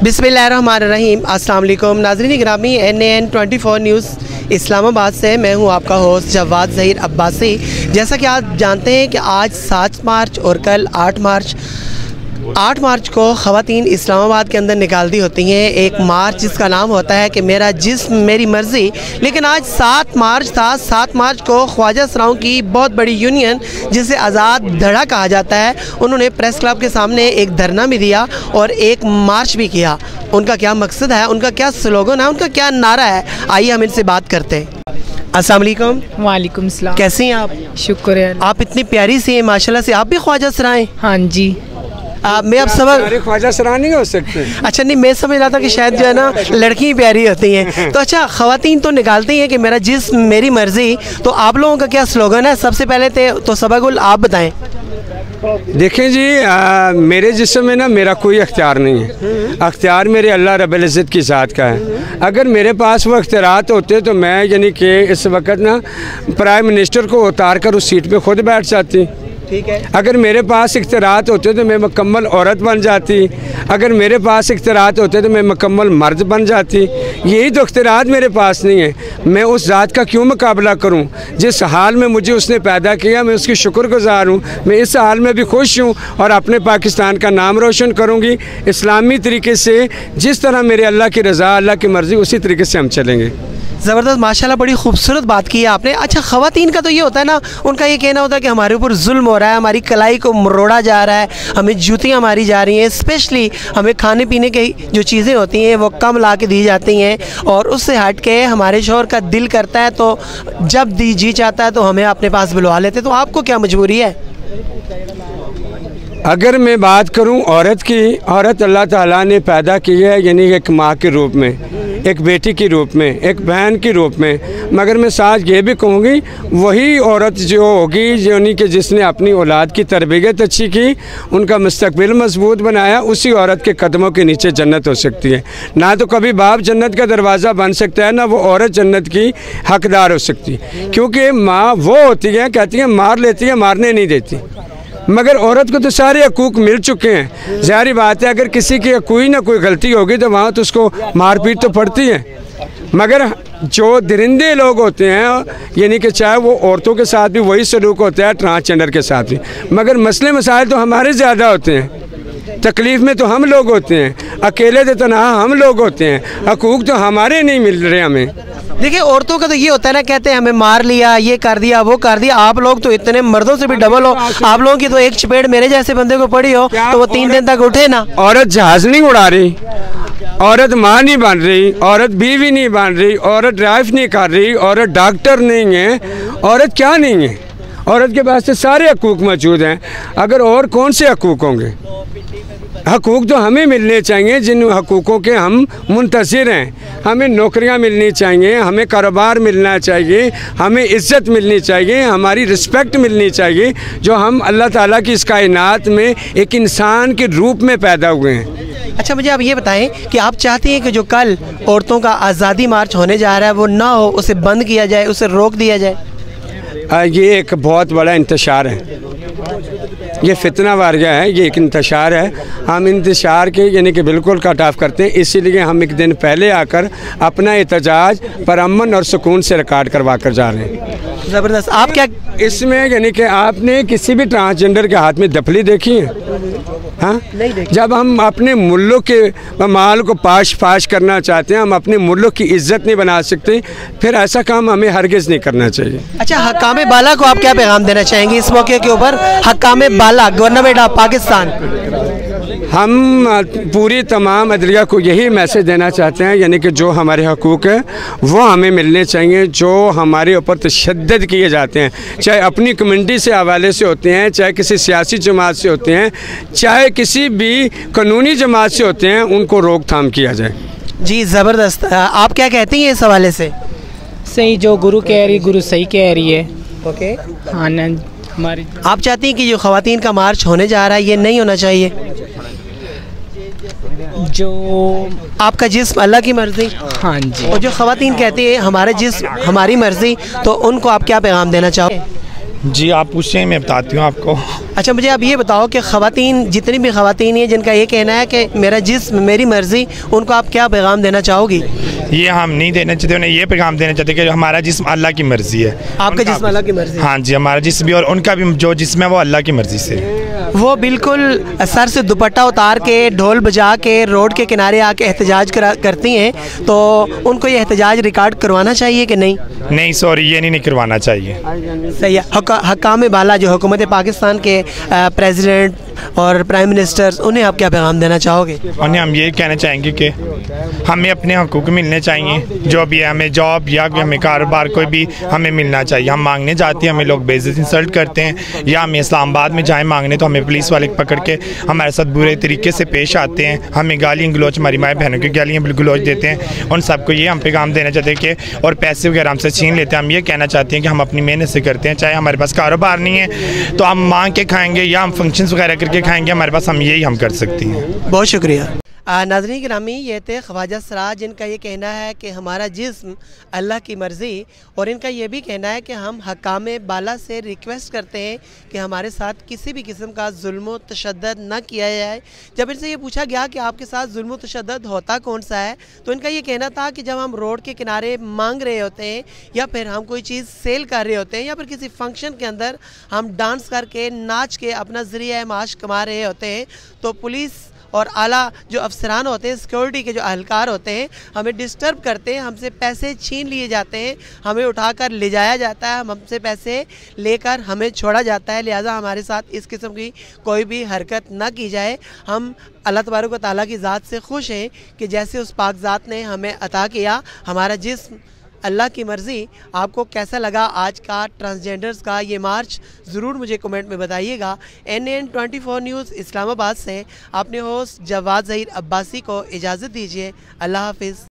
बिस्मिल्लाहिर्रहमानिर्रहीम। अस्सलाम वालेकुम नाज़रीन गिरामी, NAN 24 न्यूज़ इस्लामाबाद से मैं हूं आपका होस्ट जवाद ज़हीर अब्बासी। जैसा कि आप जानते हैं कि आज 7 मार्च और कल 8 मार्च को ख़वातीन इस्लामाबाद के अंदर निकालती होती हैं एक मार्च जिसका नाम होता है कि मेरा जिस्म मेरी मर्ज़ी। लेकिन आज 7 मार्च था। 7 मार्च को ख्वाजा सराओं की बहुत बड़ी यूनियन जिसे आज़ाद धड़ा कहा जाता है, उन्होंने प्रेस क्लब के सामने एक धरना भी दिया और एक मार्च भी किया। उनका क्या मकसद है, उनका क्या स्लोगन है, उनका क्या नारा है, आइए हम इनसे बात करते हैं। अस्सलाम वालेकुम। वालेकुम सलाम। कैसी हैं आप? शुक्र है। आप इतनी प्यारी सी हैं माशाल्लाह से। आप भी ख्वाजा सरा हैं? हाँ जी। मैं अब समझ ख्वाजा सरा नहीं हो सकते। अच्छा, नहीं मैं समझ रहा था कि शायद जो है ना लड़की प्यारी होती हैं। तो अच्छा, ख़वातीन तो निकालती हैं कि मेरा जिस्म मेरी मर्ज़ी, तो आप लोगों का क्या स्लोगन है? सबसे पहले तो सबकुल आप बताएं। देखें जी, मेरे जिस्म में ना मेरा कोई अख्तियार नहीं है। अख्तियार मेरे अल्लाह रब्बुल इज़्ज़त की ज़ात का है। अगर मेरे पास वो अख्तियारात होते तो मैं यानी कि इस वक्त ना प्राइम मिनिस्टर को उतार कर उस सीट पे खुद बैठ जाती। ठीक है। अगर मेरे पास इख्तियारात होते तो मैं मुकम्मल औरत बन जाती। अगर मेरे पास इख्तियारात होते तो मैं मुकम्मल मर्द बन जाती। यही तो इख्तियारात मेरे पास नहीं है। मैं उस ज़ात का क्यों मुकाबला करूं? जिस हाल में मुझे उसने पैदा किया मैं उसकी शुक्रगुज़ार हूं। मैं इस हाल में भी खुश हूं और अपने पाकिस्तान का नाम रोशन करूंगी इस्लामी तरीके से। जिस तरह मेरे अल्लाह की रज़ा, अल्लाह की मर्ज़ी, उसी तरीके से हम चलेंगे। ज़बरदस्त, माशाल्लाह, बड़ी खूबसूरत बात की है आपने। अच्छा, ख़वातीन का तो ये होता है ना, उनका ये कहना होता है कि हमारे ऊपर जुल्म हो रहा है, हमारी कलाई को मरोड़ा जा रहा है, हमें जूतियाँ मारी जा रही हैं, स्पेशली हमें खाने पीने की जो चीज़ें होती हैं वो कम ला के दी जाती हैं और उससे हट के हमारे शौहर का दिल करता है तो जब जी चाहता है तो हमें अपने पास बुलवा लेते। तो आपको क्या मजबूरी है? अगर मैं बात करूं औरत की, औरत अल्लाह ताला ने पैदा की है यानी एक माँ के रूप में, एक बेटी के रूप में, एक बहन के रूप में। मगर मैं साथ ये भी कहूँगी वही औरत जो होगी यानी कि जिसने अपनी औलाद की तरबियत अच्छी की, उनका मुस्तकबिल मजबूत बनाया, उसी औरत के कदमों के नीचे जन्नत हो सकती है। ना तो कभी बाप जन्नत का दरवाज़ा बन सकता है, ना वो औरत जन्नत की हकदार हो सकती। क्योंकि माँ वो होती है, कहती है मार लेती है, मारने नहीं देती। मगर औरत को तो सारे हकूक़ मिल चुके हैं। ज़ाहिर बात है अगर किसी की कोई ना कोई गलती होगी तो वहाँ तो उसको मारपीट तो पड़ती है। मगर जो दरिंदे लोग होते हैं यानी कि चाहे वो औरतों के साथ भी वही सलूक होता है, ट्रांसजेंडर के साथ भी। मगर मसले मसाइल तो हमारे ज़्यादा होते हैं, तकलीफ़ में तो हम लोग होते हैं, अकेले तो तनहा हम लोग होते हैं, हकूक़ तो हमारे नहीं मिल रहे हमें। देखिए, औरतों का तो ये होता है ना, कहते हैं हमें मार लिया, ये कर दिया, वो कर दिया। आप लोग तो इतने मर्दों से भी डबल हो। आप लोगों की तो एक चपेट मेरे जैसे बंदे को पड़ी हो तो वो 3 दिन तक उठे ना। औरत जहाज़ नहीं उड़ा रही, औरत माँ नहीं बन रही, औरत बीवी नहीं बन रही, औरत ड्राइव नहीं कर रही, औरत डॉक्टर नहीं है, औरत क्या नहीं है? औरत के पास तो सारे हकूक़ मौजूद हैं। अगर और कौन से हकूक़ होंगे? हकूक़ तो हमें मिलने चाहिए जिन हकूक़ों के हम मुंतज़िर हैं। हमें नौकरियां मिलनी चाहिए, हमें कारोबार मिलना चाहिए, हमें इज़्ज़त मिलनी चाहिए, हमारी रिस्पेक्ट मिलनी चाहिए जो हम अल्लाह ताला की इस कायनात में एक इंसान के रूप में पैदा हुए हैं। अच्छा, मुझे आप ये बताएं कि आप चाहती हैं कि जो कल औरतों का आज़ादी मार्च होने जा रहा है वो ना हो, उसे बंद किया जाए, उसे रोक दिया जाए? ये एक बहुत बड़ा इंतशार है, ये फितना वारिया है, ये एक इंतशार है। हम इंतशार के यानी कि बिल्कुल कट ऑफ करते हैं। इसीलिए हम एक दिन पहले आकर अपना एहतजाज परअमन और सुकून से रिकॉर्ड करवा कर जा रहे हैं। ज़बरदस्त। आप क्या इसमें यानी कि आपने किसी भी ट्रांसजेंडर के हाथ में दफली देखी है? हाँ, नहीं देखी। जब हम अपने मुल्क के माल को पाश करना चाहते हैं, हम अपने मुल्क की इज्जत नहीं बना सकते, फिर ऐसा काम हमें हरगिज़ नहीं करना चाहिए। अच्छा, हकामे बाला को आप क्या पैगाम देना चाहेंगे इस मौके के ऊपर? हकामे बाला, गवर्नमेंट ऑफ पाकिस्तान, हम पूरी तमाम अदलिया को यही मैसेज देना चाहते हैं यानी कि जो हमारे हकूक़ हैं वो हमें मिलने चाहिए। जो हमारे ऊपर तशद्दुद किए जाते हैं, चाहे अपनी कम्युनिटी से हवाले से होते हैं, चाहे किसी सियासी जमात से होते हैं, चाहे किसी भी कानूनी जमात से होते हैं, उनको रोकथाम किया जाए। जी ज़बरदस्त। आप क्या कहती हैं इस हवाले से? सही, जो गुरु कह रही, गुरु सही कह रही है। ओके। हाँ ना, हमारी आप चाहती हैं कि जो ख़वातीन का मार्च होने जा रहा है ये नहीं होना चाहिए? जो आपका जिस्म अल्लाह की मर्ज़ी। हाँ जी। और जो ख़वातीन कहती है हमारा जिस्म हमारी मर्ज़ी, तो उनको आप क्या पैगाम देना चाहोगे? जी आप पूछें, मैं बताती हूँ आपको। अच्छा, मुझे अब ये बताओ कि ख़वातीन, जितनी भी ख़वातीन हैं जिनका ये कहना है कि मेरा जिस्म मेरी मर्ज़ी, उनको आप क्या पैगाम देना चाहोगी? ये हम नहीं देना चाहते, उन्हें ये पैगाम देना चाहते कि हमारा जिस्म अल्लाह की मर्ज़ी है। आपका जिस्म अल्लाह की मर्ज़ी? हाँ जी, हमारा जिस्म भी और उनका भी जो जिस्म है वो अल्लाह की मर्ज़ी से। वो बिल्कुल सर से दुपट्टा उतार के, ढोल बजा के, रोड के किनारे आके एहतजाज करती हैं, तो उनको ये एहतजाज रिकॉर्ड करवाना चाहिए कि नहीं? नहीं सॉरी, ये नहीं करवाना चाहिए। सही है। हकाम बाला जो हुकूमत पाकिस्तान के प्रेसिडेंट और प्राइम मिनिस्टर, उन्हें आप क्या पैगाम देना चाहोगे? उन्हें हम ये कहना चाहेंगे कि हमें अपने हकूक़ मिलने चाहिए, जो भी है, हमें जॉब या हमें कारोबार कोई भी हमें मिलना चाहिए। हम मांगने जाते हैं, हमें लोग बेइज्जत इंसल्ट करते हैं, या हम इस्लामाबाद में जाएँ मांगने तो हमें पुलिस वाले पकड़ के हमारे साथ बुरे तरीके से पेश आते हैं, हमें गालियाँ गलोच, हमारी माएँ बहनों की गालियाँ गलोच देते हैं। उन सबको ये हम पैगाम देना चाहते हैं कि, और पैसे वगैरह हमसे छीन लेते हैं। हम ये कहना चाहते हैं कि हम अपनी मेहनत से करते हैं, चाहे हमारे पास कारोबार नहीं है तो हम मांग के खाएँगे या हम फंक्शंस वगैरह करके खाएँगे, हमारे पास हम यही हम कर सकती हैं। बहुत शुक्रिया। नाज़रीन गिरामी, ये थे ख्वाजा सराज, जिनका ये कहना है कि हमारा जिस्म अल्लाह की मर्ज़ी, और इनका ये भी कहना है कि हम हकाम बाला से रिक्वेस्ट करते हैं कि हमारे साथ किसी भी किस्म का जुल्म तशद्दुद न किया जाए। जब इनसे ये पूछा गया कि आपके साथ जुल्म तशद्दुद होता कौन सा है, तो इनका ये कहना था कि जब हम रोड के किनारे मांग रहे होते हैं, या फिर हम कोई चीज़ सेल कर रहे होते हैं, या फिर किसी फंक्शन के अंदर हम डांस करके, नाच के अपना ज़रिया माश कमा रहे होते हैं, तो पुलिस और आला जो अफसरान होते हैं, सिक्योरिटी के जो अहलकार होते हैं, हमें डिस्टर्ब करते हैं, हमसे पैसे छीन लिए जाते हैं, हमें उठाकर ले जाया जाता है, हमसे पैसे लेकर हमें छोड़ा जाता है। लिहाजा हमारे साथ इस किस्म की कोई भी हरकत न की जाए। हम अल्लाह तबारक व तआला की ज़ात से खुश हैं कि जैसे उस पाक ज़ात ने हमें अता किया, हमारा जिस्म अल्लाह की मर्ज़ी। आपको कैसा लगा आज का ट्रांसजेंडर्स का ये मार्च, ज़रूर मुझे कमेंट में बताइएगा। NAN 24 न्यूज़ इस्लामाबाद से अपने होस्ट जवाद ज़हीर अब्बासी को इजाज़त दीजिए। अल्लाह हाफ़िज़।